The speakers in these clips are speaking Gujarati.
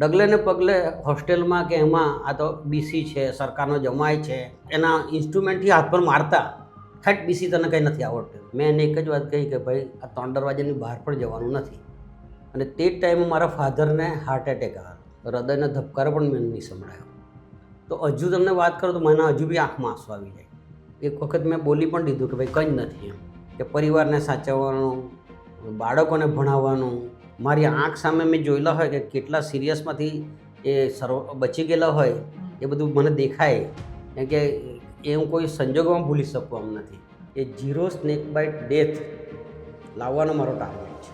ડગલે ને પગલે હોસ્ટેલમાં કે એમાં આ તો બીસી છે, સરકારનો જમાય છે, એના ઇન્સ્ટ્રુમેન્ટથી હાથ પર મારતા, થટ બીસી તને કંઈ નથી આવડતું. મેં એને એક જ વાત કહી કે ભાઈ આ 3 દરવાજાની બહાર પણ જવાનું નથી. અને તે જ ટાઈમે મારા ફાધરને હાર્ટ એટેક આવ્યો, હૃદયના ધબકારો પણ મેં નહીં સંભળાયો. તો હજુ તમને વાત કરું તો મને હજુ બી આંખમાં આંસુ આવી જાય. એક વખત મેં બોલી પણ દીધું કે ભાઈ કંઈ જ નથી એમ, કે પરિવારને સાચવવાનું, બાળકોને ભણાવવાનું. મારી આંખ સામે મેં જોયેલા હોય કે કેટલા સિરિયસમાંથી એ બચી ગયેલા હોય, એ બધું મને દેખાય. કેમ કે એ હું કોઈ સંજોગોમાં ભૂલી શકું એમ નથી. એ 0 સ્નેક બાઇટ ડેથ લાવવાનો મારો ટાર્ગેટ છે.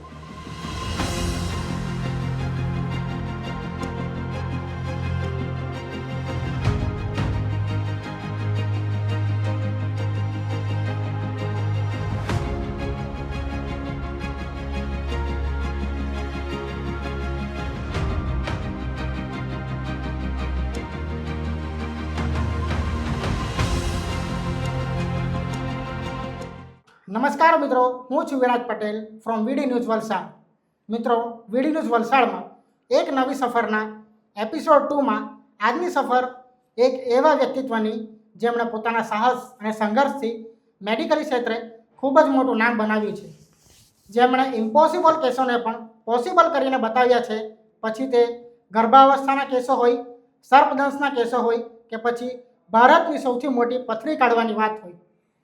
નમસ્કાર મિત્રો, હું છું Viraj Patel from VD news Valsad. મિત્રો, વીડી ન્યૂઝ વલસાડમાં એક નવી સફરના એપિસોડ 2માં આજની સફર એક એવા વ્યક્તિત્વની જેમણે પોતાના સાહસ અને સંઘર્ષથી મેડિકલ ક્ષેત્રે ખૂબ જ મોટું નામ બનાવ્યું છે, જેમણે ઇમ્પોસિબલ કેસોને પણ પોસિબલ કરીને બતાવ્યા છે. પછી તે ગર્ભાવસ્થાના કેસો હોય, સર્પદંશના કેસો હોય કે પછી ભારતની સૌથી મોટી પથરી કાઢવાની વાત હોય,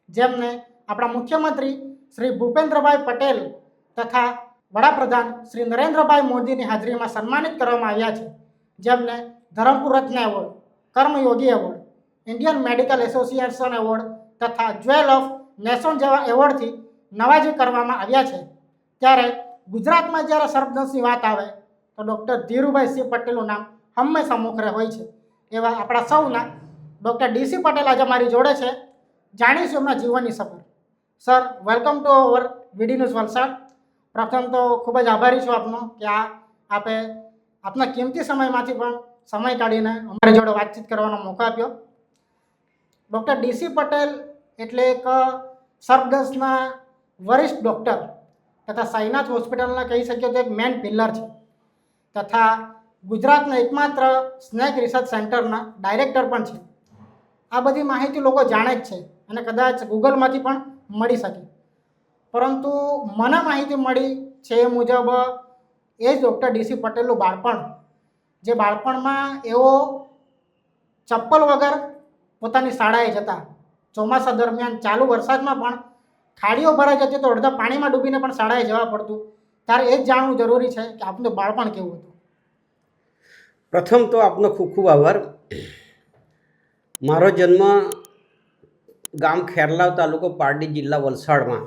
જેમને આપણા મુખ્યમંત્રી શ્રી ભૂપેન્દ્રભાઈ પટેલ તથા વડાપ્રધાન શ્રી નરેન્દ્રભાઈ મોદીની હાજરીમાં સન્માનિત કરવામાં આવ્યા છે, જેમને ધરમપુર રત્ન એવોર્ડ, કર્મયોગી award, Indian medical association award તથા જ્વેલ ઓફ નેશન જેવા એવોર્ડથી નવાજી કરવામાં આવ્યા છે. ત્યારે ગુજરાતમાં જ્યારે સર્પદંશની વાત આવે તો ડૉક્ટર ધીરુભાઈ સી પટેલનું નામ હંમેશા મોખરે હોય છે. એવા આપણા સૌના ડૉક્ટર ડીસી પટેલ આજે મારી જોડે છે. જાણીશું એમના જીવનની સફર. Sir, welcome to our VD news Valsad. પ્રથમ તો ખૂબ જ આભારી છું આપનો કે આપે આપના કિંમતી સમયમાંથી પણ સમય કાઢીને અમારી જોડે વાતચીત કરવાનો મોકો આપ્યો. ડૉક્ટર ડીસી પટેલ એટલે એક સર્પદંશના વરિષ્ઠ ડૉક્ટર તથા સાઈનાથ હોસ્પિટલના કહી શકીએ તો એક મેન પિલ્લર છે, તથા ગુજરાતના એકમાત્ર સ્નેક રિસર્ચ સેન્ટરના ડાયરેક્ટર પણ છે. આ બધી માહિતી લોકો જાણે જ છે અને કદાચ ગૂગલમાંથી પણ મળી શકે, પરંતુ મને માહિતી મળી છે એ મુજબ એ જ ડૉક્ટર ડીસી પટેલનું બાળપણ, જે બાળપણમાં એઓ ચપ્પલ વગર પોતાની શાળાએ જતા, ચોમાસા દરમિયાન ચાલુ વરસાદમાં પણ ખાડીઓ ભરાઈ જતી તો અડધા પાણીમાં ડૂબીને પણ શાળાએ જવા પડતું. ત્યારે એ જ જાણવું જરૂરી છે કે આપનું બાળપણ કેવું હતું. પ્રથમ તો આપનો ખૂબ ખૂબ આભાર. મારો જન્મ ગામ ખેરલાવ, તાલુકો પારડી, જિલ્લા વલસાડમાં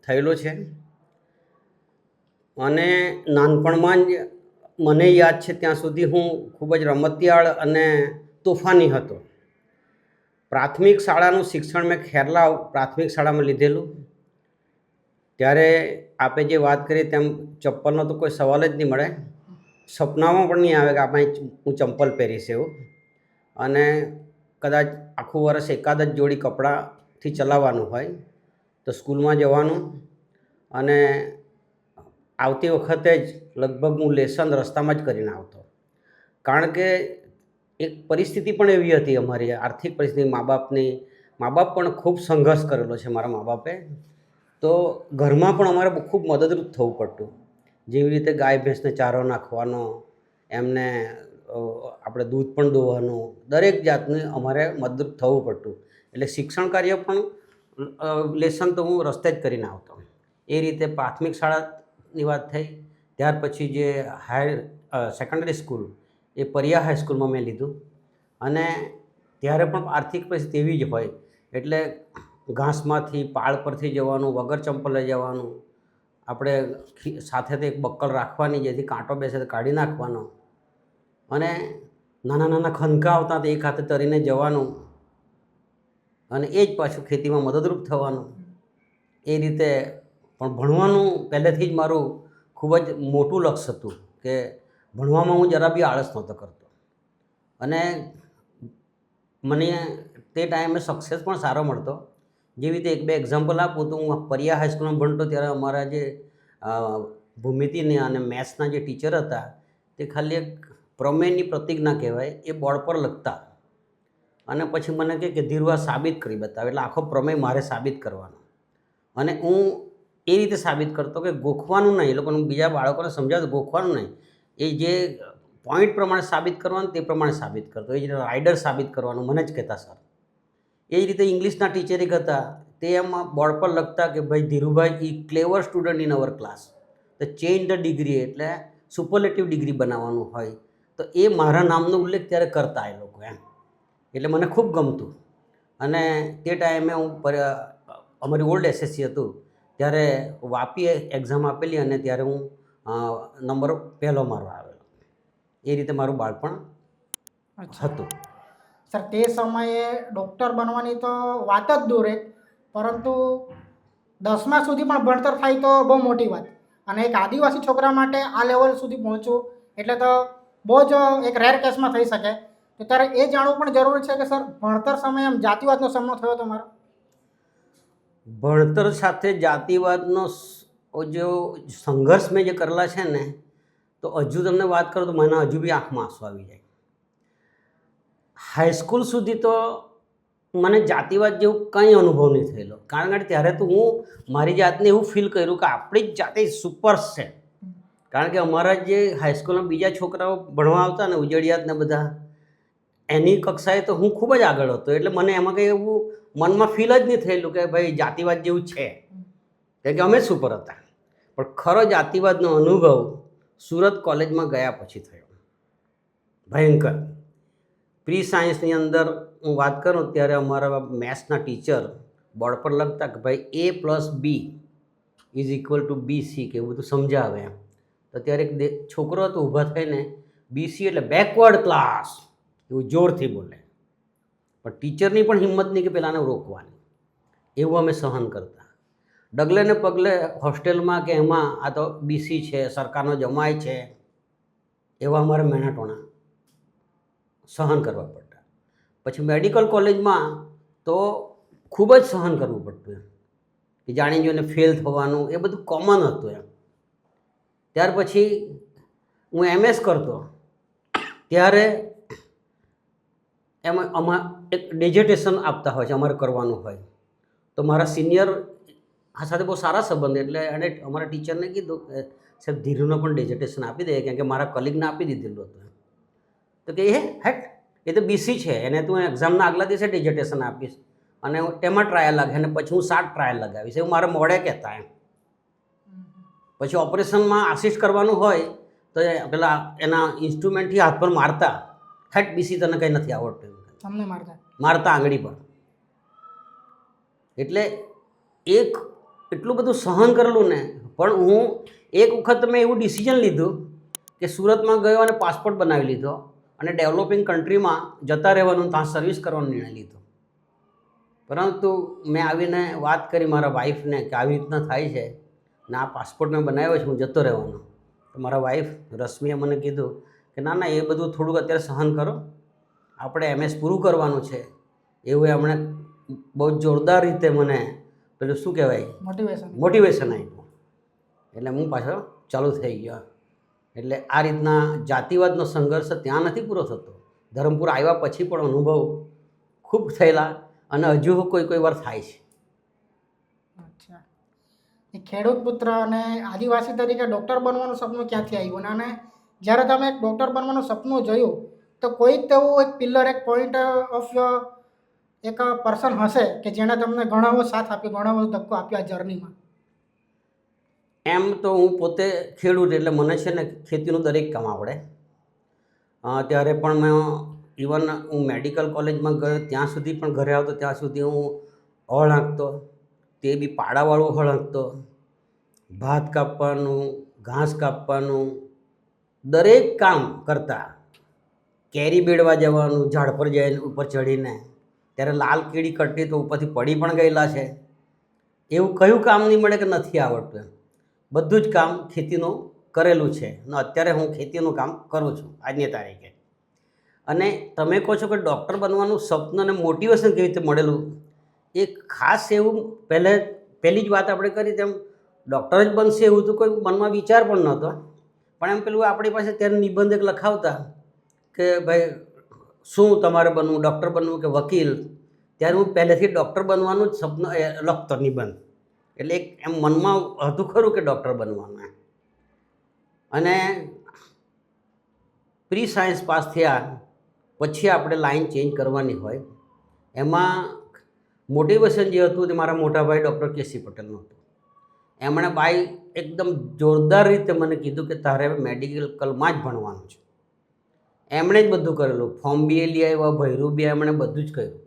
થયેલો છે. અને નાનપણમાં જ મને યાદ છે ત્યાં સુધી હું ખૂબ જ રમતિયાળ અને તોફાની હતો. પ્રાથમિક શાળાનું શિક્ષણ મેં ખેરલાવ પ્રાથમિક શાળામાં લીધેલું. ત્યારે આપે જે વાત કરી તેમ ચપ્પલનો તો કોઈ સવાલ જ નહીં મળે. સપનામાં પણ નહીં આવે કે આપણે હું ચંપલ પહેરીશ એવું. અને કદાચ આખું વર્ષ એકાદ જ જોડી કપડાંથી ચલાવવાનું હોય તો સ્કૂલમાં જવાનું, અને આવતી વખતે જ લગભગ હું લેસન રસ્તામાં જ કરીને આવતો. કારણ કે એક પરિસ્થિતિ પણ એવી હતી અમારી આર્થિક પરિસ્થિતિ, મા બાપ પણ ખૂબ સંઘર્ષ કરેલો છે મારા મા બાપે. તો ઘરમાં પણ અમારે ખૂબ મદદરૂપ થવું પડતું. જેવી રીતે ગાય ભેંસને ચારો નાખવાનો, એમને આપણે દૂધ પણ દોવાનું, દરેક જાતનું અમારે મદદરૂપ થવું પડતું. એટલે શિક્ષણ કાર્ય પણ લેસન તો હું રસ્તે જ કરીને આવતો. એ રીતે પ્રાથમિક શાળાની વાત થઈ. ત્યાર પછી જે સેકન્ડરી સ્કૂલ એ પરિયા હાઈસ્કૂલમાં મેં લીધું. અને ત્યારે પણ આર્થિક પરિસ્થિતિ એવી જ હોય એટલે ઘાસમાંથી પાળ પરથી જવાનું, વગર ચંપલે જવાનું. આપણે સાથે તો એક બક્કલ રાખવાની જેથી કાંટો બેસે તો કાઢી નાખવાનો. અને નાના નાના ખનકા આવતા તો એક હાથે તરીને જવાનું અને એ જ પાછું ખેતીમાં મદદરૂપ થવાનું. એ રીતે પણ ભણવાનું પહેલેથી જ મારું ખૂબ જ મોટું લક્ષ્ય હતું કે ભણવામાં હું જરા બી આળસ નહોતો કરતો. અને મને તે ટાઈમે સક્સેસ પણ સારો મળતો. જેવી રીતે એક બે એક્ઝામ્પલ આપું તો હું પરિયા હાઈસ્કૂલમાં ભણતો ત્યારે અમારા જે ભૂમિતિના અને મેથ્સના જે ટીચર હતા તે ખાલી એક પ્રમેયની પ્રતિજ્ઞા કહેવાય એ બોર્ડ પર લખતા અને પછી મને કહે કે ધીરુ આ સાબિત કરી બતાવે. એટલે આખો પ્રમેય મારે સાબિત કરવાનો અને હું એ રીતે સાબિત કરતો કે ગોખવાનું નહીં, એ લોકોને બીજા બાળકોને સમજાવતું ગોખવાનું નહીં, એ જે પોઈન્ટ પ્રમાણે સાબિત કરવાનું તે પ્રમાણે સાબિત કરતો. એ જ રીતે રાઇડર સાબિત કરવાનું મને જ કહેતા સર. એ જ રીતે ઇંગ્લિશના ટીચર એક હતા, તે એમાં બોર્ડ પર લખતા કે ભાઈ ધીરુભાઈ ઈ ક્લેવર સ્ટુડન્ટ ઇન અવર ક્લાસ, તો ચેન્જ ધ ડિગ્રી એટલે સુપરલેટિવ ડિગ્રી બનાવવાનું હોય તો એ મારા નામનો ઉલ્લેખ ત્યારે કરતા એ લોકો એમ. એટલે મને ખૂબ ગમતું. અને તે ટાઈમે હું અમારી ઓલ્ડ એસએસસી હતું ત્યારે વાપીએ એક્ઝામ આપેલી અને ત્યારે હું નંબર પહેલો મારો આવેલો. એ રીતે મારું બાળપણ હતું. સર તે સમયે ડૉક્ટર બનવાની તો વાત જ દૂર એક, પરંતુ 10મા સુધી પણ ભણતર થાય તો બહુ મોટી વાત, અને એક આદિવાસી છોકરા માટે આ લેવલ સુધી પહોંચવું એટલે તો બહુ જ એક રેર કેસમાં થઈ શકે. તો ત્યારે એ જાણવું પણ જરૂરી છે કે સર ભણતર સમયે આમ જાતિવાદનો સામનો થયો તમારો? ભણતર સાથે જાતિવાદનો જો સંઘર્ષ મેં જે કરેલા છે ને, તો હજુ તમને વાત કરું તો મને હજુ બી આંખમાં આંસુ આવી જાય. હાઈસ્કૂલ સુધી તો મને જાતિવાદ જેવું કંઈ અનુભવ નહીં થયેલો, કારણ કે ત્યારે તો હું મારી જાતને એવું ફીલ કર્યું કે આપણી જ જાતિ સુપર છે. કારણ કે અમારા જે હાઈસ્કૂલના બીજા છોકરાઓ ભણવા આવતા ને ઉજળિયાત ને બધા, એની કક્ષાએ તો હું ખૂબ જ આગળ હતો. એટલે મને એમાં કંઈ એવું મનમાં ફીલ જ નહીં થયેલું કે ભાઈ જાતિવાદ જેવું છે, કારણ કે અમે જ સુપર હતા. પણ ખરો જાતિવાદનો અનુભવ સુરત કોલેજમાં ગયા પછી થયો, ભયંકર. પ્રી સાયન્સની અંદર હું વાત કરું ત્યારે અમારા મેથ્સના ટીચર બોર્ડ પર લખતા કે ભાઈ A+B = BC કે એવું બધું સમજાવે એમ. તો ત્યારે એક છોકરો હતો ઊભા થઈને BC એટલે બેકવર્ડ ક્લાસ એવું જોરથી બોલે, પણ ટીચરની પણ હિંમત નહીં કે પેલાને રોકવાની. એવું અમે સહન કરતા. ડગલે ને પગલે હોસ્ટેલમાં કે એમાં આ તો BC છે, સરકારનો જમાય છે, એવા અમારે મહેનતોણા સહન કરવા પડતા. પછી મેડિકલ કોલેજમાં તો ખૂબ જ સહન કરવું પડતું એમ, કે જાણી જોઈને ફેલ થવાનું એ બધું કોમન હતું એમ. ત્યાર પછી હું MS કરતો ત્યારે એમાં એક ડેઝર્ટેશન આપતા હોય છે, અમારે કરવાનું હોય. તો મારા સિનિયર સાથે બહુ સારા સંબંધ, એટલે એણે અમારા ટીચરને કીધું કે સાહેબ ધીરુને પણ ડેઝર્ટેશન આપી દે, કેમ કે મારા કલીગને આપી દીધેલું હતું. તો કે હેટ એ તો BC છે, એને તું એક્ઝામના આગલા દિવસે ડેઝર્ટેશન આપીશ અને તેમાં ટ્રાયલ લાગે અને પછી હું 7 ટ્રાયલ લગાવીશ, એવું મારે મોડે કહેતા એમ. પછી ઓપરેશનમાં આસિસ્ટ કરવાનું હોય તો પેલા એના ઇન્સ્ટ્રુમેન્ટથી હાથ પર મારતા, હેટ BC તને કંઈ નથી આવડતું, તમને મારતા આંગળી પર. એટલે એક એટલું બધું સહન કરેલું ને. પણ હું એક વખત મેં એવું ડિસિઝન લીધું કે સુરતમાં ગયો અને પાસપોર્ટ બનાવી લીધો અને ડેવલપિંગ કન્ટ્રીમાં જતા રહેવાનું, ત્યાં સર્વિસ કરવાનો નિર્ણય લીધો. પરંતુ મેં આવીને વાત કરી મારા વાઈફને કે આવી રીતના થાય છે ને આ પાસપોર્ટ મેં બનાવ્યો છે, હું જતો રહેવાનો. તો મારા વાઈફ રશ્મિએ મને કીધું કે ના ના, એ બધું થોડુંક અત્યારે સહન કરો, આપણે MS પૂરું કરવાનું છે. એવું એમણે બહુ જોરદાર રીતે મને પેલું શું કહેવાય મોટિવેશન આપ્યું. એટલે હું પાછો ચાલુ થઈ ગયો. એટલે આ રીતના જાતિવાદનો સંઘર્ષ ત્યાં નથી પૂરો થતો, ધરમપુર આવ્યા પછી પણ અનુભવ ખૂબ થયેલા અને હજુ કોઈ વાર થાય છે. અચ્છા, એ ખેડૂત પુત્ર અને આદિવાસી તરીકે ડૉક્ટર બનવાનું સપનું ક્યાંથી આવ્યું? અને જ્યારે તમે એક ડૉક્ટર બનવાનું સપનું જોયું તો કોઈક તેવું એક પિલર, એક પોઈન્ટ ઓફ એક પર્સન હશે કે જેણે તમને ઘણો એવો સાથ આપ્યો, ઘણો એવો ધક્કો આપ્યો આ જર્નીમાં? એમ તો હું પોતે ખેડૂત, એટલે મને છે ને ખેતીનું દરેક કામ આવડે. ત્યારે પણ મેં ઇવન હું મેડિકલ કોલેજમાં ગયો ત્યાં સુધી પણ ઘરે આવતો ત્યાં સુધી હું હળ હાંકતો, તે બી પાડાવાળું હળ હાંકતો. ભાત કાપવાનું, ઘાસ કાપવાનું, દરેક કામ કરતા. કેરી બેડવા જવાનું, ઝાડ પર જઈને ઉપર ચડીને, ત્યારે લાલ કીડી કટતી તો ઉપરથી પડી પણ ગયેલા છે. એવું કયું કામ નહીં મળે કે નથી આવડતું. બધું જ કામ ખેતીનું કરેલું છે અને અત્યારે હું ખેતીનું કામ કરું છું આજની તારીખે. અને તમે કહો છો કે ડૉક્ટર બનવાનું સપનું અને મોટિવેશન કેવી રીતે મળેલું, એ ખાસ એવું પહેલી જ વાત આપણે કરી તેમ ડૉક્ટર જ બનશે એવું તો કોઈ મનમાં વિચાર પણ નહોતો. પણ એમ પેલું આપણી પાસે ત્યારે નિબંધ એક લખાવતા કે ભાઈ શું તમારે બનવું, ડૉક્ટર બનવું કે વકીલ, ત્યારે હું પહેલેથી ડૉક્ટર બનવાનું જ સપનું લખતો નિબંધ. એટલે એક એમ મનમાં હતું ખરું કે ડૉક્ટર બનવાનું એમ. અને પ્રી સાયન્સ પાસ થયા પછી આપણે લાઈન ચેન્જ કરવાની હોય. એમાં મોટિવેશન જે હતું તે મારા મોટા ભાઈ ડૉક્ટર કેસી પટેલનું હતું. એમણે બાઈ એકદમ જોરદાર રીતે મને કીધું કે તારે મેડિકલમાં જ ભણવાનું છે. એમણે જ બધું કરેલું, ફોર્મ બી લઈ આવ્યા, ભર્યું બી, એમણે બધું જ કર્યું.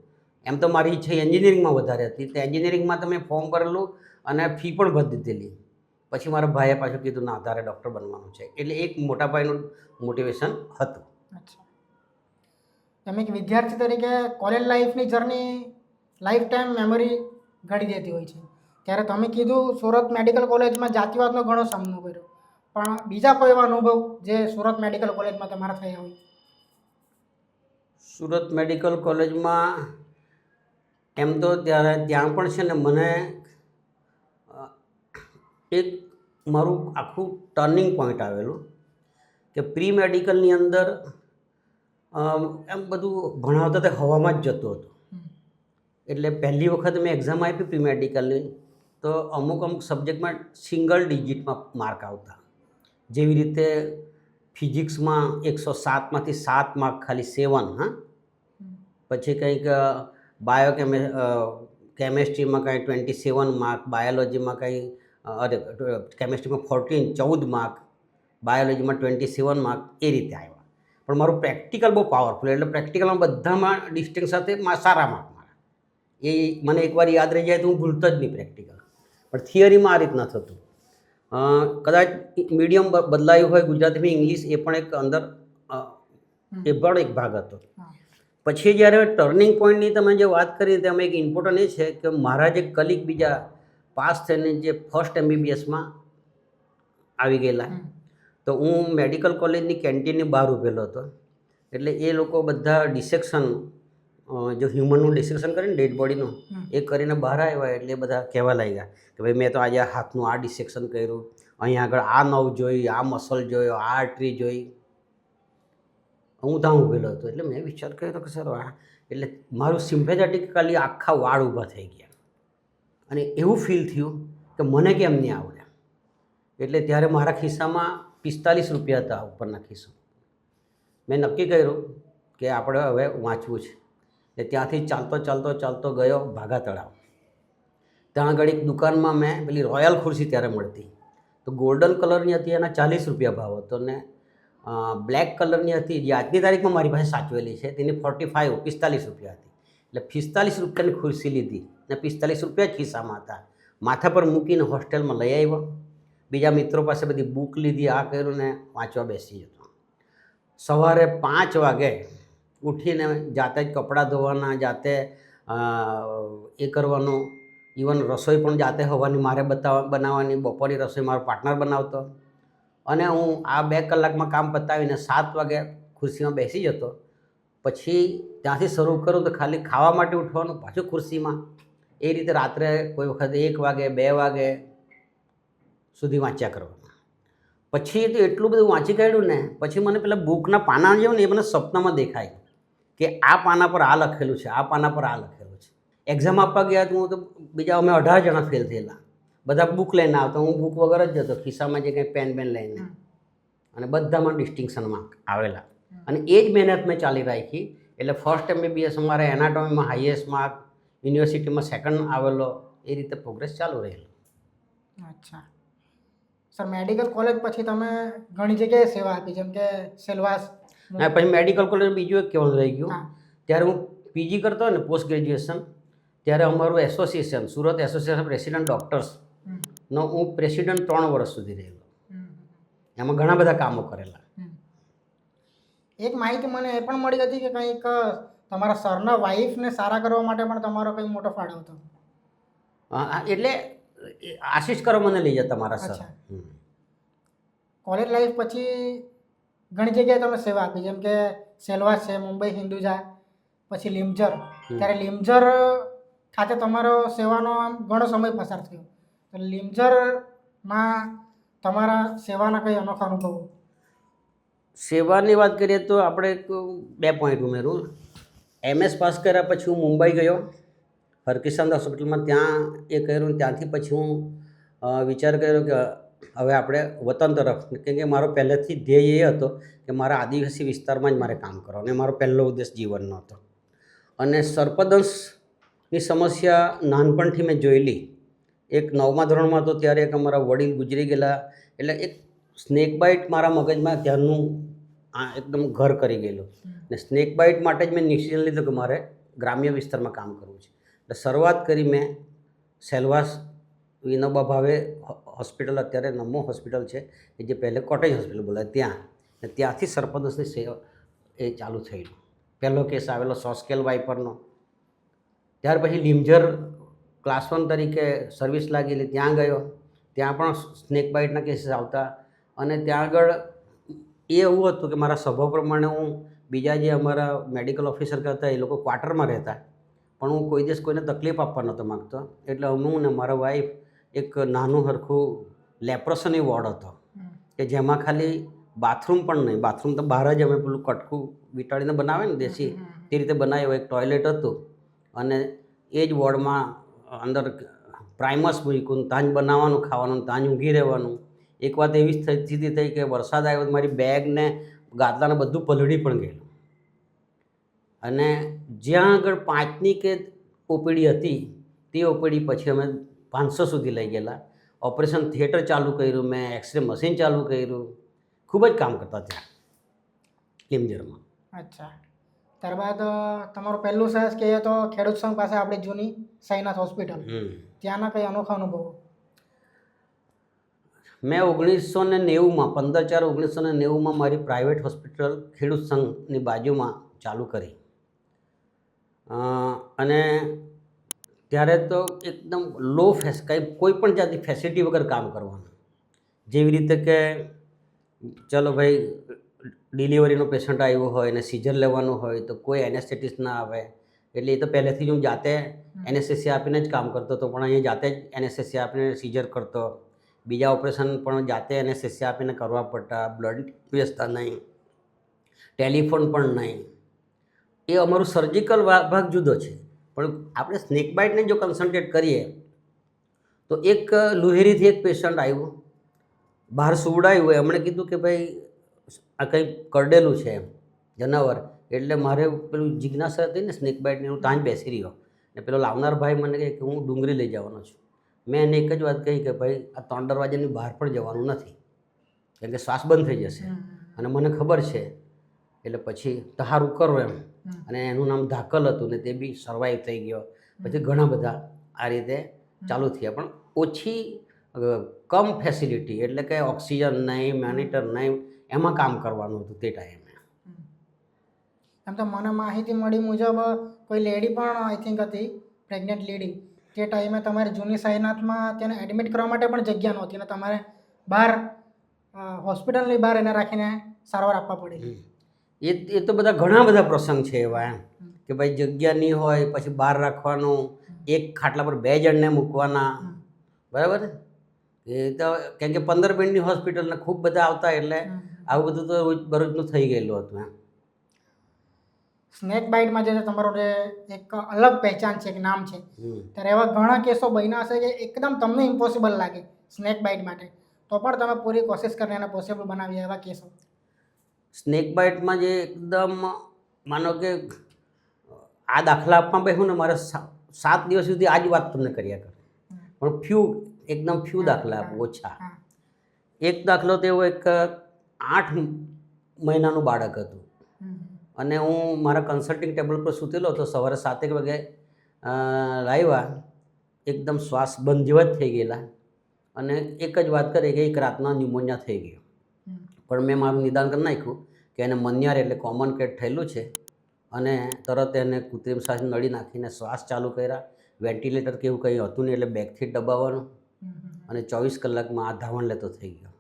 એમ તો મારી ઈચ્છા એન્જિનિયરિંગમાં વધારે હતી, તો એન્જિનિયરિંગમાં તો મેં ફોર્મ ભરેલું અને ફી પણ ભરી દીધેલી. પછી મારા ભાઈએ પાછું કીધું ના તારે ડૉક્ટર બનવાનું છે. એટલે એક મોટા ભાઈનું મોટિવેશન હતું. અચ્છા, તમે એક વિદ્યાર્થી તરીકે કોલેજ લાઈફની જર્ની લાઈફ ટાઈમ મેમરી ઘડી દેતી હોય છે. ત્યારે તમે કીધું સુરત મેડિકલ કોલેજમાં જાતિવાદનો ઘણો સામનો કર્યો, પણ બીજા કોઈ એવા અનુભવ જે સુરત મેડિકલ કોલેજમાં તમારા થયા હોય? સુરત મેડિકલ કોલેજમાં એમ તો ત્યાં પણ છે ને મને એક મારું આખું ટર્નિંગ પોઈન્ટ આવેલું કે પ્રી મેડિકલની અંદર એમ બધું ભણાવતા તે હવામાં જ જતું હતું. એટલે પહેલી વખત મેં એક્ઝામ આપી પ્રી મેડિકલની, તો અમુક સબ્જેક્ટમાં સિંગલ ડિજિટમાં માર્ક આવતા. જેવી રીતે ફિઝિક્સમાં 107માંથી 7 માર્ક ખાલી 7, હા. પછી કંઈક કેમેસ્ટ્રીમાં કંઈ 27 માર્ક, બાયોલોજીમાં કંઈ કેમેસ્ટ્રીમાં 14 માર્ક, બાયોલોજીમાં 27 માર્ક, એ રીતે આવ્યા. પણ મારું પ્રેક્ટિકલ બહુ પાવરફુલ, એટલે પ્રેક્ટિકલમાં બધામાં ડિસ્ટિંગ સાથે સારા માર્ક મારા. એ મને એકવાર યાદ રહી જાય તો હું ભૂલતો જ નહીં પ્રેક્ટિકલ. પણ થિયરીમાં આ રીતના થતું. કદાચ મીડિયમ બદલાયું હોય, ગુજરાતીમાં ઇંગ્લિશ, એ પણ એક અંદર એ પણ એક ભાગ હતો. પછી જ્યારે ટર્નિંગ પોઈન્ટની તમે જે વાત કરી તેમાં એક ઇમ્પોર્ટન્ટ એ છે કે મારા જે કલીગ બીજા પાસ થઈને જે ફર્સ્ટ MBBSમાં આવી ગયેલા, તો હું મેડિકલ કોલેજની કેન્ટીનની બહાર ઊભેલો હતો. એટલે એ લોકો બધા ડિસેક્શન, જો હ્યુમનનું ડિસેક્શન કરીને ડેડ બોડીનું, એ કરીને બહાર આવ્યા. એટલે બધા કહેવા લાગ્યા કે ભાઈ મેં તો આજે હાથનું આ ડિસેક્શન કર્યું, અહીંયા આગળ આ નવ જોઈ, આ મસલ જોયો, આ આર્ટરી જોઈ. હું ત્યાં ઊભેલો હતો. એટલે મેં વિચાર કર્યો કે સર એટલે મારું સિમ્પેથેટિકલી આખા વાળ ઊભા થઈ ગયા અને એવું ફીલ થયું કે મને કેમ નહીં આવડે. એટલે ત્યારે મારા ખિસ્સામાં 45 રૂપિયા હતા ઉપરના ખિસ્સા. મેં નક્કી કર્યું કે આપણે હવે વાંચવું છે. એટલે ત્યાંથી ચાલતો ગયો ભાગા તળાવ. ત્યાં આગળ એક દુકાનમાં મેં પેલી રોયલ ખુરશી ત્યારે મળતી, તો ગોલ્ડન કલરની હતી, એના 40 રૂપિયા ભાવ હતો. ને બ્લેક કલરની હતી, જે આજની તારીખમાં મારી પાસે સાચવેલી છે, તેની 45 રૂપિયા હતી. એટલે 45 રૂપિયાની ખુરશી લીધી ને 45 રૂપિયા જ ખિસ્સામાં હતા. માથા પર મૂકીને હોસ્ટેલમાં લઈ આવ્યો. બીજા મિત્રો પાસે બધી બુક લીધી, આ કર્યું ને વાંચવા બેસી જતો. સવારે 5 વાગે ઉઠીને જાતે જ કપડાં ધોવાના, જાતે એ કરવાનું. ઇવન રસોઈ પણ જાતે હોવાની મારે બનાવવાની. બપોરની રસોઈ મારો પાર્ટનર બનાવતો અને હું આ 2 કલાકમાં કામ પતાવીને 7 વાગે ખુરશીમાં બેસી જતો. પછી ત્યાંથી શરૂ કરું તો ખાલી ખાવા માટે ઉઠવાનું, પાછું ખુરશીમાં. એ રીતે રાત્રે કોઈ વખત 1 વાગે 2 વાગે સુધી વાંચ્યા કરવાનું. પછી તો એટલું બધું વાંચી કાઢ્યું ને, પછી મને પેલા બુકના પાના જેવું ને એ મને સપનામાં દેખાય કે આ પાના પર આ લખેલું છે, આ પાના પર આ લખેલું છે. એક્ઝામ આપવા ગયા તો હું તો બીજા અમે 18 જણા ફેલ થયેલા. બધા બુક લઈને આવતા, હું બુક વગર જ જતો, ખિસ્સામાં જે કંઈ પેન લઈને, અને બધામાં ડિસ્ટિંક્શન માર્ક આવેલા. અને એ જ મહેનત મેં ચાલી રાખી. એટલે ફર્સ્ટ MBBS અમારે એનાટોમીમાં હાઈએસ્ટ માર્ક, યુનિવર્સિટીમાં 2nd આવેલો. એ રીતે પ્રોગ્રેસ ચાલુ રહેલો. અચ્છા સર, મેડિકલ કોલેજ પછી તમે ઘણી જગ્યાએ સેવા આપી, જેમ કે સેલવાસ. પછી મેડિકલ કોલેજ બીજું એક કહેવાનું રહી ગયું. ત્યારે હું PG કરતો ને પોસ્ટ ગ્રેજ્યુએશન, ત્યારે અમારું association, Surat association of resident ડૉક્ટર્સનો હું પ્રેસિડન્ટ 3 વર્ષ સુધી રહેલો. એમાં ઘણા બધા કામો કરેલા. એક માહિતી મને એ પણ મળી હતી કે કંઈક તમારા સરના વાઈફને સારા કરવા માટે પણ તમારો કંઈ મોટો ફાળો હતો. એટલે આશીષ કરો મને લઈ જતા મારા સર. કોલેજ લાઈફ પછી ઘણી જગ્યાએ તમે સેવા આપી, જેમ કે સેલવાસ છે, મુંબઈ હિન્દુજા, પછી લીમઝર. ત્યારે લીમઝર ખાતે તમારો સેવાનો આમ ઘણો સમય પસાર થયો. તો લીમઝરમાં તમારા સેવાના કંઈ અનોખા અનુભવો? સેવાની વાત કરીએ તો આપણે એક 2 પોઈન્ટ ઉમેરું. MS પાસ કર્યા પછી હું મુંબઈ ગયો, હરકિશન હોસ્પિટલમાં ત્યાં એ કર્યું. ત્યાંથી પછી હું વિચાર કર્યો કે હવે આપણે વતન તરફ, કેમ કે મારો પહેલેથી ધ્યેય એ હતો કે મારા આદિવાસી વિસ્તારમાં જ મારે કામ કરવાનું, એ મારો પહેલો ઉદ્દેશ જીવનનો હતો. અને સર્પદંશની સમસ્યા નાનપણથી મેં જોયેલી. એક 9મા ધોરણમાં હતો ત્યારે એક અમારા વડીલ ગુજરી ગયેલા, એટલે એક સ્નેક બાઇટ મારા મગજમાં ત્યારનું એકદમ ઘર કરી ગયેલું. ને સ્નેક બાઇટ માટે જ મેં નિશ્ચય લીધો કે મારે ગ્રામ્ય વિસ્તારમાં કામ કરવું છે. એટલે શરૂઆત કરી મેં સેલવાસ વિનોબા ભાવે હોસ્પિટલ, અત્યારે નમો હોસ્પિટલ છે, એ જે પહેલે કોટેજ હોસ્પિટલ બોલાય ત્યાં, ને ત્યાંથી સર્પદંશની સેવા એ ચાલુ થયેલું. પહેલો કેસ આવેલો સોસ્કેલ વાઇપરનો. ત્યાર પછી લીમઝર ક્લાસ 1 તરીકે સર્વિસ લાગેલી, ત્યાં ગયો. ત્યાં પણ સ્નેક બાઇટના કેસીસ આવતા. અને ત્યાં આગળ એ એવું હતું કે મારા સ્વભાવ પ્રમાણે હું બીજા જે અમારા મેડિકલ ઓફિસર કરતા એ લોકો ક્વાર્ટરમાં રહેતા, પણ હું કોઈ દિવસ કોઈને તકલીફ આપવા નહોતો માગતો. એટલે હું ને મારા વાઈફ એક નાનું હરખું લેપ્રોસની વોર્ડ હતો કે જેમાં ખાલી બાથરૂમ પણ નહીં, બાથરૂમ તો બહાર જ અમે પેલું કટકું વીંટાળીને બનાવે ને દેશી, તે રીતે બનાવ્યું. એક ટોયલેટ હતું અને એ જ વોર્ડમાં અંદર પ્રાઇમસ મૂક્યું, ત્યાં જ બનાવવાનું, ખાવાનું, ત્યાં જ ઊંઘી રહેવાનું. એક વાત એવી સ્થિતિ થઈ કે વરસાદ આવ્યો તો મારી બેગ ને ગાદલાને બધું પલળી પણ ગયેલું. અને જ્યાં આગળ 5ની કે ઓપીડી હતી તે ઓપીડી પછી અમે 500 સુધી લઈ ગયેલા. ઓપરેશન થિયેટર ચાલુ કર્યું મેં, એક્સરે મશીન ચાલુ કર્યું, ખૂબ જ કામ કરતા ત્યાં લીમઝરમાં. અચ્છા, ત્યારબાદ તમારું પહેલું સર્ચ કહીએ તો ખેડૂત સંઘ પાસે આપણી જૂની સાઈનાથ હોસ્પિટલ, ત્યાંના કંઈ અનોખા અનુભવો? મેં 1990માં 15/4/1990માં મારી પ્રાઇવેટ હોસ્પિટલ ખેડૂત સંઘની બાજુમાં ચાલુ કરી. અને ત્યારે તો એકદમ લો કોઈ પણ જાતની ફેસિલિટી વગર કામ કરવાનું. જેવી રીતે કે ચલો ભાઈ, ડિલિવરીનો પેશન્ટ આવ્યો હોય અને સીઝર લેવાનું હોય તો કોઈ એનેસ્થેટિસ્ટ ના આવે. એટલે એ તો પહેલેથી જ હું જાતે એનેસ્થેસિયા આપીને જ કામ કરતો હતો, પણ અહીંયા જાતે જ એનેસ્થેસિયા આપીને સીઝર કરતો. બીજા ઓપરેશન પણ જાતે એનેસ્થેસિયા આપીને કરવા પડતા. બ્લડ વ્યવસ્થા નહીં, ટેલિફોન પણ નહીં. એ અમારું સર્જિકલ ભાગ જુદો છે. પણ આપણે સ્નેક બાઇટને જો કન્સન્ટ્રેટ કરીએ તો એક લુહેરીથી એક પેશન્ટ આવ્યું, બહાર સુવડાવ્યું હોય, એમણે કીધું કે ભાઈ આ કંઈ કરડેલું છે એમ જનાવર. એટલે મારે પેલું જિજ્ઞાસા હતી ને સ્નેક બાઇટની, હું ત્યાં જ બેસી રહ્યો. ને પેલો લાવનાર ભાઈ મને કહે કે હું ડુંગળી લઈ જવાનો છું. મેં એને એક જ વાત કહી કે ભાઈ આ 3 દરવાજાની બહાર પણ જવાનું નથી, કેમ કે શ્વાસ બંધ થઈ જશે અને મને ખબર છે. એટલે પછી તહારું કરો એમ. અને એનું નામ ધાકલ હતું ને તે બી સર્વાઈવ થઈ ગયો. પછી ઘણા બધા આ રીતે ચાલુ થયા, પણ ઓછી કમ ફેસિલિટી, એટલે કે ઓક્સિજન નહીં, મોનિટર નહીં, એમાં કામ કરવાનું હતું તે ટાઈમે. એમ તો મને માહિતી મળી મુજબ કોઈ લેડી પણ આઈ થિંક હતી, પ્રેગ્નન્ટ લેડી, તે ટાઈમે તમારે જૂની સાઈનાથમાં તેને એડમિટ કરવા માટે પણ જગ્યા નહોતી અને તમારે બહાર હોસ્પિટલની બહાર એને રાખીને સારવાર આપવા પડી. એ તો બધા ઘણા બધા પ્રસંગ છે એવા એમ કે ભાઈ જગ્યા નહીં હોય, પછી બહાર રાખવાનું, એક ખાટલા પર 2 જણને મૂકવાના, બરાબર. એ તો કેમ કે 15 બેડની હોસ્પિટલને ખૂબ બધા આવતા, એટલે આવું બધું તો રોજબરોજનું થઈ ગયેલું હતું એમ. સ્નેક બાઇટમાં જે તમારું જે એક અલગ પહેચાન છે, એક નામ છે, ત્યારે એવા ઘણા કેસો બન્યા હશે કે એકદમ તમને ઇમ્પોસિબલ લાગે સ્નેક બાઇટ માટે, તો પણ તમે પૂરી કોશિશ કરીને એને પોસિબલ બનાવી, એવા કેસો? સ્નેક બાઇટમાં જે એકદમ માનો કે આ દાખલા આપવા બેસું ને મારે 7 દિવસ સુધી આ જ વાત તમને કર્યા કરે, પણ એકદમ ફ્યુ દાખલા આપું, ઓછા. એક દાખલો તો એવો, એક 8 મહિનાનું બાળક હતું અને હું મારા કન્સલ્ટિંગ ટેબલ પર સૂતેલો હતો. સવારે 7 વાગે લાવ્યા, એકદમ શ્વાસ બંધ જેવા જ થઈ ગયેલા અને એક જ વાત કરી કે એક રાતના ન્યુમોનિયા થઈ ગયો. પણ મેં મારું નિદાન કરી નાખ્યું કે એને મન્યાર એટલે કોમન કેટ થયેલું છે અને તરત એને કૃત્રિમ શ્વાસ નળી નાખીને શ્વાસ ચાલુ કર્યા. વેન્ટિલેટર કે એવું કંઈ હતું નહીં, એટલે બેગથી દબાવવાનું અને 24 કલાકમાં આ ધાવણ લેતો થઈ ગયો.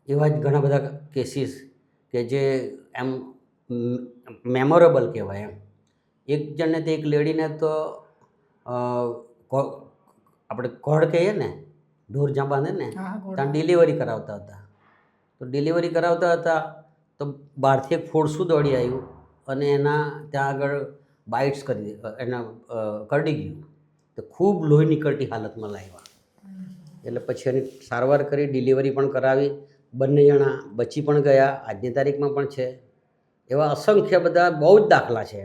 એવા જ ઘણા બધા કેસીસ કે જે એમ મેમોરેબલ કહેવાય એમ. એક જણને તો એક લેડીને તો આપણે કોડ કહીએ ને, ઢોર જ્યાં બાંધે ને, ત્યાં ડિલિવરી કરાવતા હતા. તો ડિલિવરી કરાવતા હતા તો બહારથી એક ફોડસું દોડી આવ્યું અને એના ત્યાં આગળ બાઇટ્સ કરી એના કરડી ગયું, તો ખૂબ લોહી નીકળતી હાલતમાં લાવ્યા. એટલે પછી એની સારવાર કરી, ડિલિવરી પણ કરાવી, બંને જણા બચી પણ ગયા, આજની તારીખમાં પણ છે. એવા અસંખ્ય બધા બહુ જ દાખલા છે.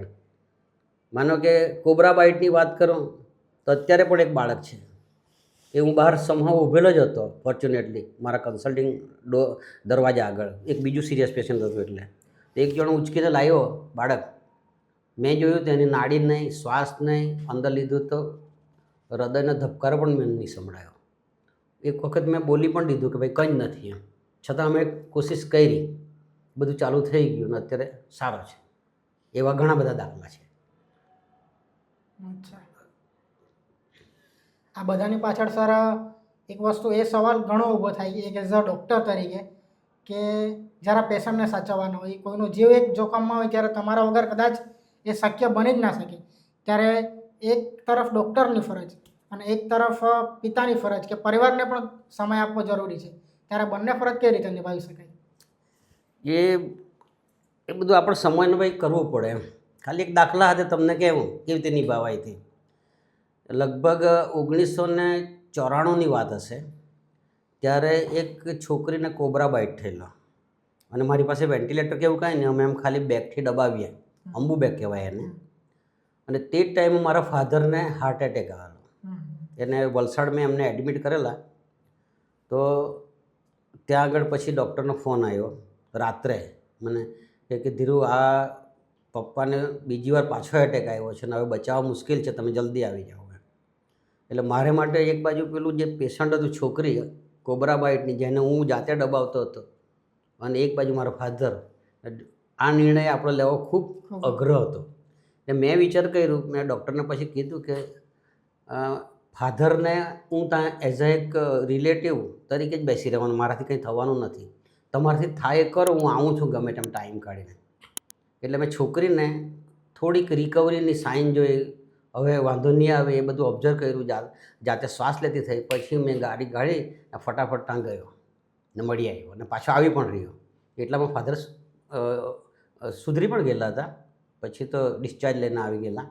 માનો કે કોબરા બાઇટની વાત કરું તો અત્યારે પણ એક બાળક છે, એ હું બહાર સમહાવ ઊભેલો જ હતો ફોર્ચ્યુનેટલી મારા કન્સલ્ટિંગ દરવાજા આગળ, એક બીજું સિરિયસ પેશન્ટ હતું. એટલે એક જણો ઉંચકીને લાવ્યો બાળક, મેં જોયું તો એની નાડી નહીં, શ્વાસ નહીં, અંદર લીધું તો હૃદયનો ધબકારો પણ મેં નહીં સંભળાયો. એક વખત મેં બોલી પણ દીધું કે ભાઈ કંઈ જ નથી એમ, છતાં અમે કોશિશ કરી, બધું ચાલુ થઈ ગયું ને અત્યારે સારો છે. એવા ઘણા બધા દાખલા છે. અચ્છા, આ બધાની પાછળ સર એક વસ્તુ એ સવાલ ઘણો ઊભો થાય એક એઝ અ ડૉક્ટર તરીકે કે જ્યારે પેશન્ટને સાચવવાનો હોય, કોઈનો જીવ એક જોખમમાં હોય ત્યારે તમારા વગર કદાચ એ શક્ય બની જ ના શકે. ત્યારે એક તરફ ડૉક્ટરની ફરજ અને એક તરફ પિતાની ફરજ કે પરિવારને પણ સમય આપવો જરૂરી છે, ત્યારે બંને ફરજ કઈ રીતે નિભાવી શકાય? એ બધું આપણે સમયનો ભાઈ કરવું પડે એમ. ખાલી એક દાખલા હાથે તમને કહેવું કેવી રીતે નિભાવાય હતી. લગભગ 1994ની વાત હશે, ત્યારે એક છોકરીને કોબરા બાઇટ થયેલો અને મારી પાસે વેન્ટિલેટર કે એવું કાંઈ નહીં, અમે એમ ખાલી બેગથી દબાવીએ, અંબુ બેગ કહેવાય એને. અને તે જ ટાઈમે મારા ફાધરને હાર્ટ એટેક આવેલો. એને વલસાડ મેં એમને એડમિટ કરેલા. તો ત્યાં આગળ પછી ડૉક્ટરનો ફોન આવ્યો રાત્રે મને કે ધીરુ, આ પપ્પાને બીજી વાર પાછો એટેક આવ્યો છે અને હવે બચાવવા મુશ્કેલ છે, તમે જલ્દી આવી જાઓ. એટલે મારે માટે એક બાજુ પેલું જે પેશન્ટ હતું છોકરી કોબરા બાઇટની, જેને હું જાતે દબાવતો હતો, અને એક બાજુ મારા ફાધર. આ નિર્ણય આપણો લેવો ખૂબ અઘરો હતો. એટલે મેં વિચાર કર્યો, મેં ડૉક્ટરને પછી કીધું કે ફાધરને હું ત્યાં એઝ અ એક રિલેટિવ તરીકે જ બેસી રહેવાનું, મારાથી કંઈ થવાનું નથી, તમારાથી થાય એ કરો, હું આવું છું ગમે તેમ ટાઈમ કાઢીને. એટલે મેં છોકરીને થોડીક રિકવરીની સાઇન જોઈ, હવે વાંધો નહીં આવે એ બધું ઓબ્ઝર્વ કર્યું, જાતે શ્વાસ લેતી થઈ. પછી મેં ગાડી કાઢી ફટાફટ ત્યાં ગયો ને મળી આવ્યો અને પાછો આવી પણ રહ્યો. એટલામાં ફાધર સુધરી પણ ગયેલા હતા, પછી તો ડિસ્ચાર્જ લઈને આવી ગયેલા.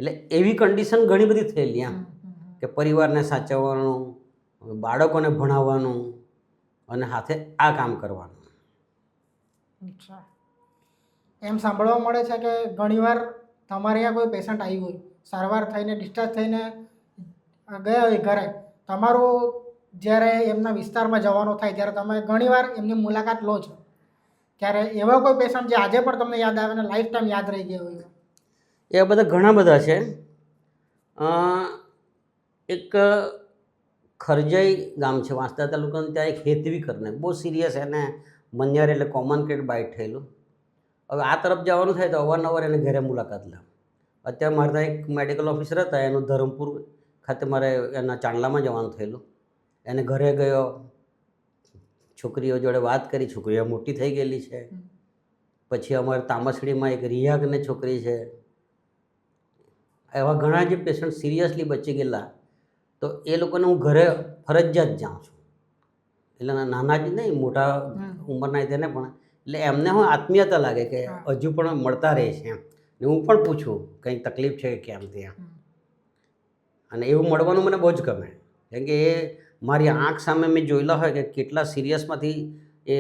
એટલે એવી કન્ડિશન ઘણી બધી થયેલી એમ કે પરિવારને સાચવવાનું, બાળકોને ભણાવવાનું અને સાથે આ કામ કરવાનું. અચ્છા, એમ સાંભળવા મળે છે કે ઘણીવાર તમારે અહીંયા કોઈ પેશન્ટ આવ્યું હોય, સારવાર થઈને ડિસ્ચાર્જ થઈને ગયા હોય ઘરે, તમારું જ્યારે એમના વિસ્તારમાં જવાનું થાય ત્યારે તમે ઘણીવાર એમની મુલાકાત લો છો, ત્યારે એવા કોઈ પેશન્ટ જે આજે પણ તમને યાદ આવે ને લાઈફ ટાઈમ યાદ રહી ગયા હોય? એ બધા ઘણા બધા છે. એક ખરજઈ ગામ છે વાંસદા તાલુકાનું, ત્યાં એક હેતવી કરીને બહુ સિરિયસ એને મંજાર એટલે કોમન કેટ બાઇટ થયેલું. હવે આ તરફ જવાનું થાય તો અવારનવાર એને ઘરે મુલાકાત લે. અત્યારે મારે ત્યાં એક મેડિકલ ઓફિસર હતા, એનું ધરમપુર ખાતે મારે એના ચાંદલામાં જવાનું થયેલું. એને ઘરે ગયો, છોકરીઓ જોડે વાત કરી, છોકરીઓ મોટી થઈ ગયેલી છે. પછી અમારે તામસડીમાં એક રિયાકને છોકરી છે. એવા ઘણા જે પેશન્ટ સિરિયસલી બચી ગયેલા, તો એ લોકોને હું ઘરે ફરજિયાત જાઉં છું. એટલે નાના જ નહીં, મોટા ઉંમરના તેને પણ, એટલે એમને હું આત્મીયતા લાગે કે હજુ પણ મળતા રહે છે એમ. ને હું પણ પૂછું કંઈ તકલીફ છે કે કેમ ત્યાં, અને એવું મળવાનું મને બહુ જ ગમે. કેમ કે એ મારી આંખ સામે મેં જોયેલા હોય કે કેટલા સિરિયસમાંથી એ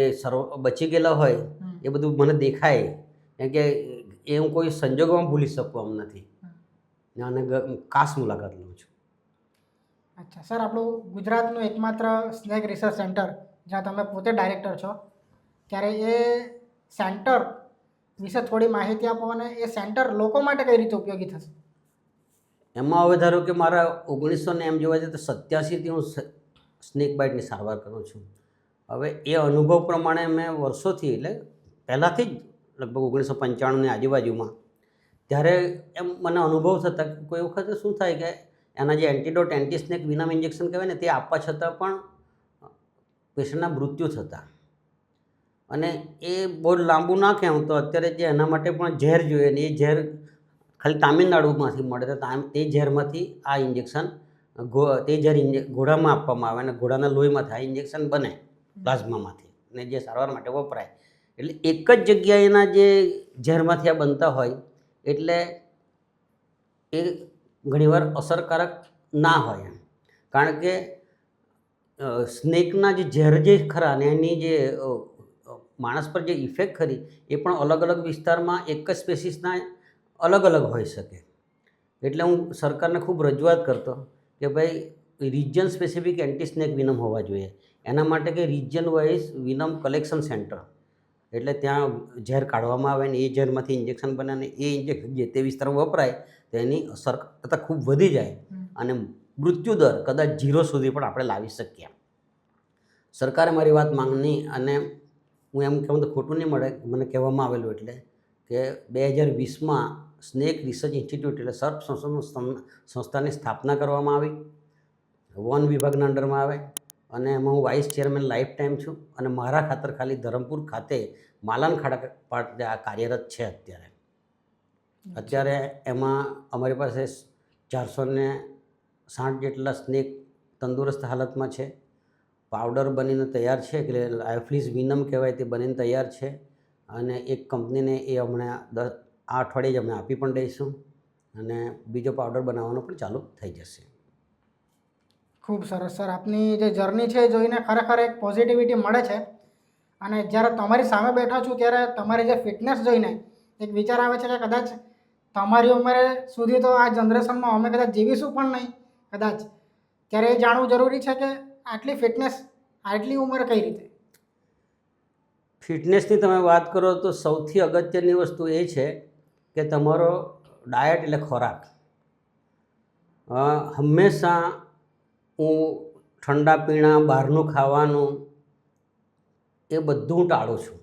બચી ગયેલા હોય, એ બધું મને દેખાય. કેમ કે એ હું કોઈ સંજોગોમાં ભૂલી શકું એમ નથી, અને ખાસ મુલાકાત લઉં છું. અચ્છા સર, આપણું ગુજરાતનું એકમાત્ર સ્નેક રિસર્ચ સેન્ટર જ્યાં તમે પોતે ડાયરેક્ટર છો, ત્યારે એ સેન્ટર વિશે થોડી માહિતી આપો અને એ સેન્ટર લોકો માટે કઈ રીતે ઉપયોગી થશે? એમાં હવે ધારો કે મારા 1900 એમ જોવા જઈએ તો 87થી હું સ્નેક બાઇટની સારવાર કરું છું. હવે એ અનુભવ પ્રમાણે મેં વર્ષોથી, એટલે પહેલાંથી જ લગભગ 1995ની આજુબાજુમાં, ત્યારે એમ મને અનુભવ થતા કે કોઈ વખતે શું થાય કે એના જે એન્ટીડોટ એન્ટી સ્નેક વિનામ ઇન્જેક્શન કહેવાય ને, તે આપવા છતાં પણ પેશન્ટના મૃત્યુ થતા. અને એ બહુ લાંબુ ના કહેવું તો અત્યારે જે એના માટે પણ ઝેર જોઈએ ને, એ ઝેર ખાલી તામિલનાડુમાંથી મળે, તો તે ઝેરમાંથી આ ઇન્જેક્શન તે ઝેર ઘોડામાં આપવામાં આવે અને ઘોડાના લોહીમાંથી આ ઇન્જેક્શન બને પ્લાઝમામાંથી, ને જે સારવાર માટે વપરાય. એટલે એક જ જગ્યાએના જે ઝેરમાંથી આ બનતા હોય એટલે એ ઘણીવાર અસરકારક ના હોય એમ. કારણ કે સ્નેકના જે ઝેર જે ખરા ને એની જે માણસ પર જે ઇફેક્ટ ખરી એ પણ અલગ અલગ વિસ્તારમાં એક જ સ્પેસીસના અલગ અલગ હોઈ શકે. એટલે હું સરકારને ખૂબ રજૂઆત કરતો કે ભાઈ રિજન સ્પેસિફિક એન્ટી સ્નેક વિનમ હોવા જોઈએ. એના માટે કે રિજન વાઇઝ વિનમ કલેક્શન સેન્ટર, એટલે ત્યાં ઝેર કાઢવામાં આવે ને એ ઝેરમાંથી ઇન્જેક્શન બને ને એ ઇન્જેક્શન જે તે વિસ્તારમાં વપરાય તો એની અસરકારકતા ખૂબ વધી જાય અને મૃત્યુદર કદાચ 0 સુધી પણ આપણે લાવી શકીએ. સરકારે મારી વાત માંગણી અને હું એમ કહું તો ખોટું નહીં મળે, મને કહેવામાં આવેલું એટલે કે 2020માં સ્નેક રિસર્ચ ઇન્સ્ટિટ્યૂટ એટલે સર્પ સંસ્થાની સ્થાપના કરવામાં આવી, વન વિભાગના અંડરમાં આવે અને એમાં હું વાઇસ ચેરમેન લાઈફ ટાઈમ છું અને મારા ખાતર ખાલી ધરમપુર ખાતે માલન ખાડા પાસે આ કાર્યરત છે. અત્યારે એમાં અમારી પાસે 460 જેટલા સ્નેક તંદુરસ્ત હાલતમાં છે. પાવડર બનીને તૈયાર છે એટલે લાઇફલીઝ વિનમ કહેવાય તે બનીને તૈયાર છે અને એક કંપનીને એ હમણાં આ અઠવાડિયે જ અમે આપી પણ દઈશું અને બીજો પાવડર બનાવવાનો પણ ચાલુ થઈ જશે. ખૂબ સરસ સર, આપની જે જર્ની છે એ જોઈને ખરેખર એક પોઝિટિવિટી મળે છે અને જ્યારે તમારી સામે બેઠો છું ત્યારે તમારી જે ફિટનેસ જોઈને એક વિચાર આવે છે કે કદાચ તમારી ઉંમરે સુધી તો આ જનરેશનમાં અમે કદાચ જીવીશું પણ નહીં કદાચ. ત્યારે એ જાણવું જરૂરી છે કે આટલી ફિટનેસ આટલી ઉંમરે કઈ રીતે? ફિટનેસની તમે વાત કરો તો સૌથી અગત્યની વસ્તુ એ છે કે તમારો ડાયટ એટલે ખોરાક. હંમેશા હું ઠંડા પીણા બહારનું ખાવાનું એ બધું હું ટાળું છું.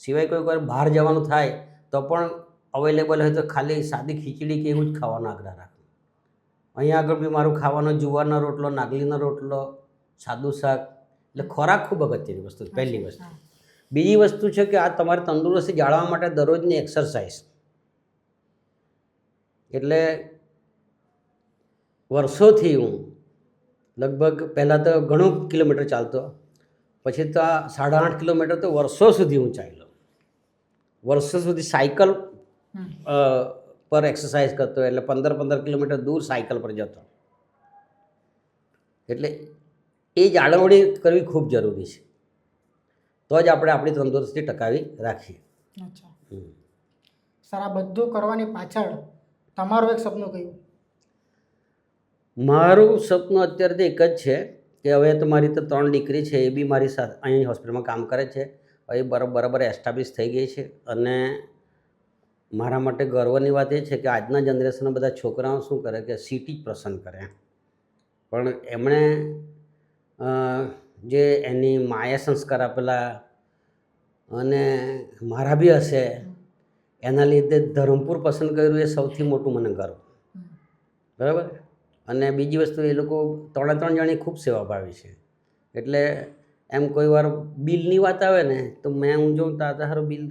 સિવાય કોઈ વાર બહાર જવાનું થાય તો પણ અવેલેબલ હોય તો ખાલી સાદી ખીચડી કે એવું જ ખાવાનો આગ્રહ રાખું. અહીંયા આગળ બી મારું ખાવાનું જુવારનો રોટલો, નાગલીનો રોટલો, સાદું શાક, એટલે ખોરાક ખૂબ અગત્યની વસ્તુ પહેલી વસ્તુ. બીજી વસ્તુ છે કે આ તમારે તંદુરસ્તી જાળવવા માટે દરરોજની એક્સરસાઇઝ. એટલે વર્ષોથી હું લગભગ પહેલાં તો ઘણું કિલોમીટર ચાલતો, પછી તો 8.5 કિલોમીટર તો વર્ષો સુધી હું ચાલ્યો. વર્ષો સુધી સાયકલ પર એક્સરસાઇઝ કરતો, એટલે 15 કિલોમીટર દૂર સાયકલ પર જતો. એટલે એ જાળવણી કરવી ખૂબ જરૂરી છે, તો જ આપણે આપણી તંદુરસ્તી ટકાવી રાખીએ. અચ્છા સર, આ બધું કરવાની પાછળ તમારું એક સપનું કયું? મારું સપનું અત્યારે તો એક જ છે કે હવે તો મારી તો 3 દીકરી છે, એ બી મારી સાથે અહીં હોસ્પિટલમાં કામ કરે છે. એ બરાબર એસ્ટાબ્લિશ થઈ ગઈ છે અને મારા માટે ગર્વની વાત એ છે કે આજના જનરેશનના બધા છોકરાઓ શું કરે કે સિટી જ પસંદ કરે, પણ એમણે જે એની માએ સંસ્કાર આપેલા અને મારા બી હશે એના લીધે ધરમપુર પસંદ કર્યું એ સૌથી મોટું મને ગર્વ. બરાબર. અને બીજી વસ્તુ એ લોકો 3 જણી ખૂબ સેવાભાવી છે. એટલે એમ કોઈ વાર બિલની વાત આવે ને તો હું જોઉં તો તારું બિલ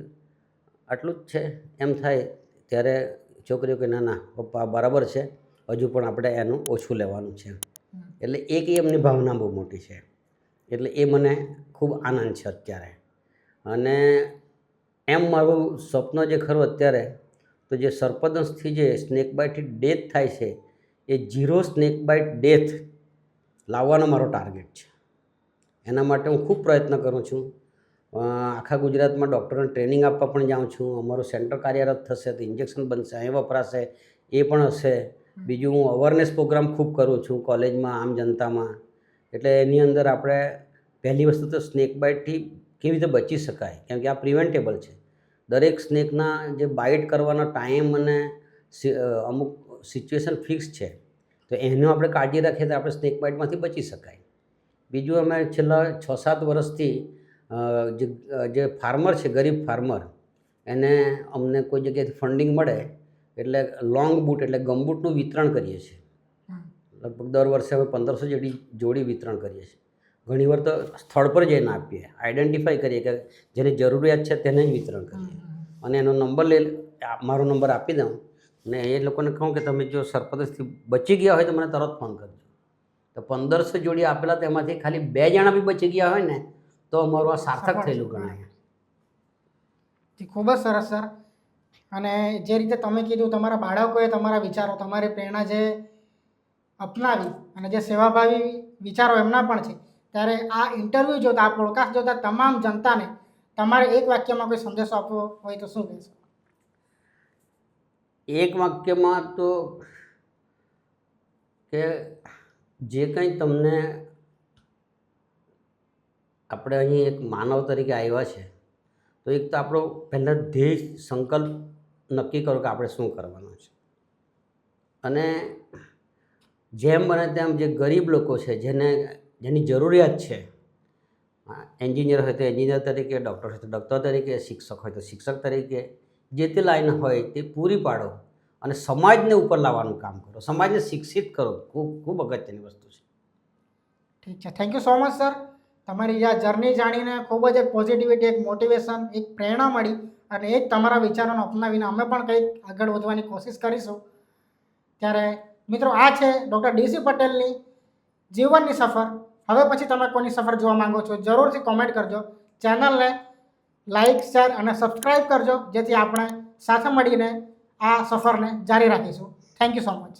આટલું જ છે એમ થાય ત્યારે છોકરીઓ કે ના પપ્પા બરાબર છે, હજુ પણ આપણે એનું ઓછું લેવાનું છે. એટલે એક એમની ભાવના બહુ મોટી છે. એટલે એ મને ખૂબ આનંદ છે અત્યારે. અને એમ મારું સ્વપ્ન જે ખરું અત્યારે તો જે સર્પદંશથી જે સ્નેક બાઇટથી ડેથ થાય છે એ 0 સ્નેક બાઇટ ડેથ લાવવાનો મારો ટાર્ગેટ છે. એના માટે હું ખૂબ પ્રયત્ન કરું છું. આખા ગુજરાતમાં ડૉક્ટરોને ટ્રેનિંગ આપવા પણ જાઉં છું. અમારું સેન્ટર કાર્યરત થશે તો ઇન્જેક્શન બનશે, અહીં વપરાશે એ પણ હશે. બીજું હું અવેરનેસ પ્રોગ્રામ ખૂબ કરું છું કોલેજમાં, આમ જનતામાં. એટલે એની અંદર આપણે પહેલી વસ્તુ તો સ્નેક બાઇટથી કેવી રીતે બચી શકાય, કેમ કે આ પ્રિવેન્ટેબલ છે. દરેક સ્નેકના જે બાઇટ કરવાનો ટાઈમ અને અમુક સિચ્યુએશન ફિક્સ છે, તો એનો આપણે કાળજી રાખીએ તો આપણે સ્નેક બાઇટમાંથી બચી શકાય. બીજું અમે છેલ્લા 6-7 વર્ષથી જે ફાર્મર છે, ગરીબ ફાર્મર, એને અમને કોઈ જગ્યાએથી ફંડિંગ મળે એટલે લોંગ બૂટ એટલે ગમબૂટનું વિતરણ કરીએ છીએ. લગભગ દર વર્ષે અમે 1500 જેટલી જોડી વિતરણ કરીએ છીએ. ઘણીવાર તો સ્થળ પર જઈને આપીએ, આઈડેન્ટિફાઈ કરીએ કે જેની જરૂરિયાત છે તેને જ વિતરણ કરીએ અને એનો નંબર મારો નંબર આપી દઉં અને એ લોકોને કહું કે તમે જો સર્પદંશથી બચી ગયા હોય તો મને તરત ફોન કરજો. તો 1500 જોડી આપેલા તેમાંથી ખાલી 2 જણા બી બચી ગયા હોય ને તો અમારું આ સાર્થક સફળ થયેલું છે. ગણાય. જી, ખૂબ જ સરસ સર. અને જે રીતે તમે કીધું તમારા બાળકોએ તમારા વિચારો તમારી પ્રેરણા જે અપનાવી અને જે સેવાભાવી વિચારો એમના પણ છે, ત્યારે આ ઇન્ટરવ્યૂ જોતા આ પોડકાસ્ટ જોતા તમામ જનતાને તમારે એક વાક્યમાં કોઈ સંદેશો આપવો હોય તો શું કહેશો? એક વાક્યમાં તો કે જે કંઈ તમને આપણે અહીં એક માનવ તરીકે આવ્યા છે, તો એક તો આપણો પહેલાં ધ્યેય સંકલ્પ નક્કી કરો કે આપણે શું કરવાનું છે. અને જેમ બને તેમ જે ગરીબ લોકો છે, જેની જરૂરિયાત છે, એન્જિનિયર હોય તો એન્જિનિયર તરીકે, ડૉક્ટર હોય તો ડૉક્ટર તરીકે, શિક્ષક હોય તો શિક્ષક તરીકે, જે તે લાઈન હોય તે પૂરી પાડો અને સમાજને ઉપર લાવવાનું કામ કરો, સમાજને શિક્ષિત કરો. ખૂબ ખૂબ અગત્યની વસ્તુ છે. ઠીક છે, thank you so much sir. તમારી આ જર્ની જાણીને ખૂબ જ એક પોઝિટિવિટી, એક મોટિવેશન, એક પ્રેરણા મળી અને એ જ તમારા વિચારોને અપનાવીને અમે પણ કંઈક આગળ વધવાની કોશિશ કરીશું. ત્યારે મિત્રો, આ છે ડૉક્ટર ડીસી પટેલની જીવનની સફર. હવે પછી તમે કોની સફર જોવા માંગો છો જરૂરથી કોમેન્ટ કરજો. ચેનલને લાઇક, શેર અને સબસ્ક્રાઈબ કરજો, જેથી આપણે સાથે મળીને આ સફરને જારી રાખીશું. Thank you so much.